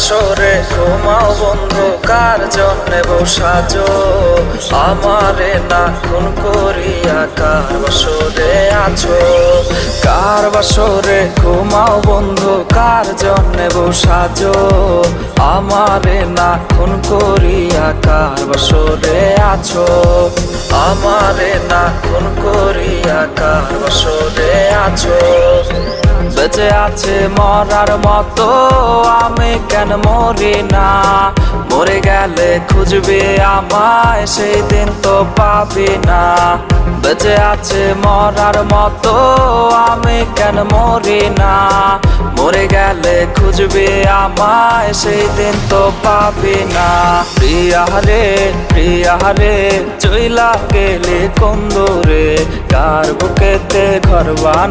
বাসরে ঘুমাও বন্ধু, কার জন্যে বসাজো আমারে না খুন করিয়া? কার বাসরে আছো? কার বাসরে ঘুমাও বন্ধু, কার জন্যে বসাজো আমারে না খুন করিয়া? কার বাসরে আছো আমারে না খুন করিয়া? কার বাসরে আছো? বেঁচে আছে মরার মতো আমি কেন মরি না? মরে গেলে খুঁজবে আমায়, সেই দিন তো পাবি না। বেঁচে আছে মরার মতো আমি কেন মরি না? মরে গেলে খুঁজবে আমায়, সেই দিন তো পাবি না। প্রিয়া রে চইলা গেলে কোন দূরে, কার বুকেতে ঘর বান